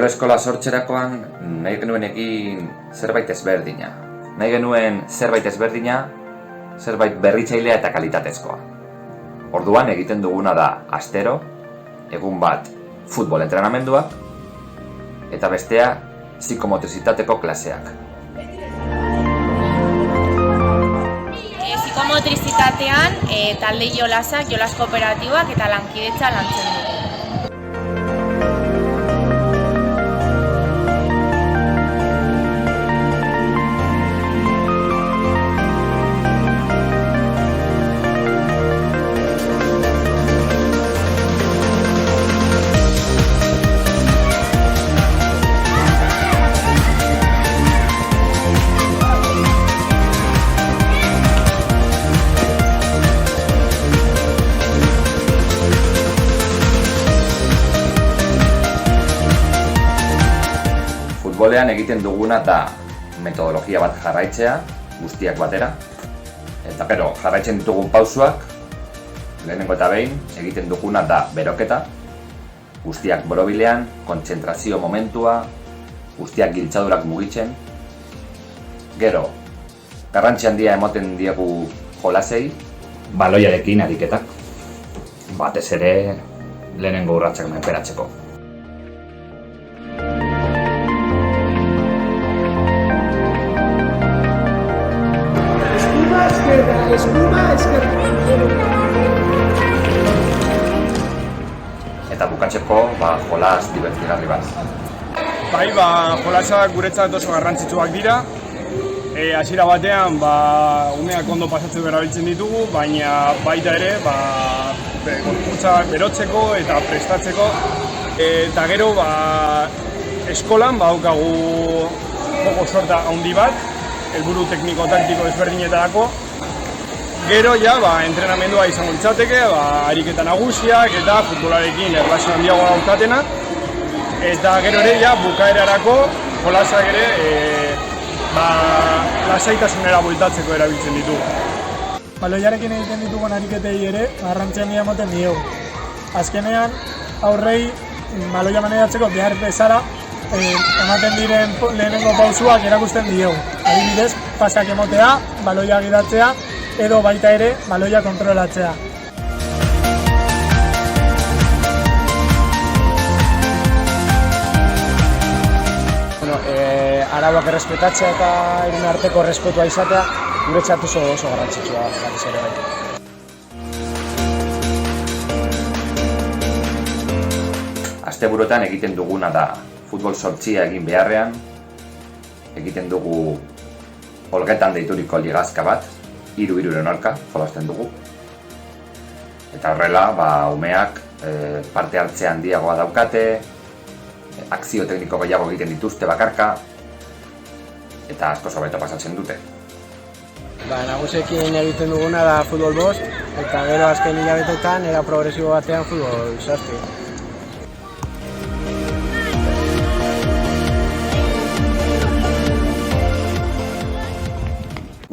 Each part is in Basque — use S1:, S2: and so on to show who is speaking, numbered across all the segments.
S1: Gero eskola sortzerakoan nahi genuen egin zerbait ezberdina. Nahi genuen zerbait ezberdina, zerbait berritzailea eta kalitatezkoa. Orduan egiten duguna da astero, egun bat futbol entrenamenduak eta bestea psikomotrizitateko klaseak.
S2: Psikomotrizitatean talde jolasak, jolas kooperatiboak eta lankidetza lantzen dugu.
S1: Futbolean egiten duguna da metodologia bat jarraitzea, guztiak batera. Eta gero, jarraitzen ditugun pausuak, lehenengo eta behin, egiten duguna da beroketa, guztiak borobilean, kontzentrazio momentua, guztiak giltzadurak mugitzen. Gero, garrantzi handia ematen diegu jolasei, baloiarekin ariketak, batez ere lehenengo urratsak menperatzeko. Eta bukatzeko, jolas divertigarri bat.
S3: Bai, jolasak guretzat oso garrantzitsuak dira. Hasiera batean, umeak ondo pasatzeko erabiltzen ditugu, baina baita ere, gorputzak berotzeko eta prestatzeko. Eta gero, eskolan badaukagu joko sorta handi bat, helburu tekniko-taktiko ezberdinetarako. Gero entrenamendua izango litzateke, ariketa nagusiak eta futbolarekin erlazio handiagoa daukatena. Eta gero ere, bukaerarako jolasak ere lasaitasunera bueltatzeko erabiltzen ditugu.
S4: Baloiarekin egiten ditugun ariketei ere garrantzi handia ematen diogu. Azkenean, aurrei baloia manejatzeko behar bezala ematen diren lehenengo pausuak erakusten diogu. Adibidez, pasak emotea, baloia gidatzea, edo baita ere baloia kontrolatzea. Arauak errespetatzea eta irunen arteko errespetua izatea guretzat oso garrantzitsua batez ere bai.
S1: Asteburuetan egiten duguna da futbol zortzia egin beharrean, egiten dugu olgetan deituriko ligazka bat, 3-3 aurka jolasten dugu. Eta horrela, umeak parte hartze handiagoa daukate, akzio tekniko gehiago egiten dituzte bakarka, eta asko hobeto pasatzen dute.
S4: Nagusiekin egiten duguna da futbol 5, eta gero azken hilabetetan era progresibo batean futbol 7.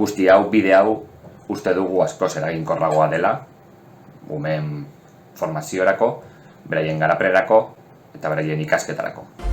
S1: Guzti hau, bide hau, uste dugu askoz eraginkorragoa dela, umeen formaziorako, beraien garapererako eta beraien ikasketarako.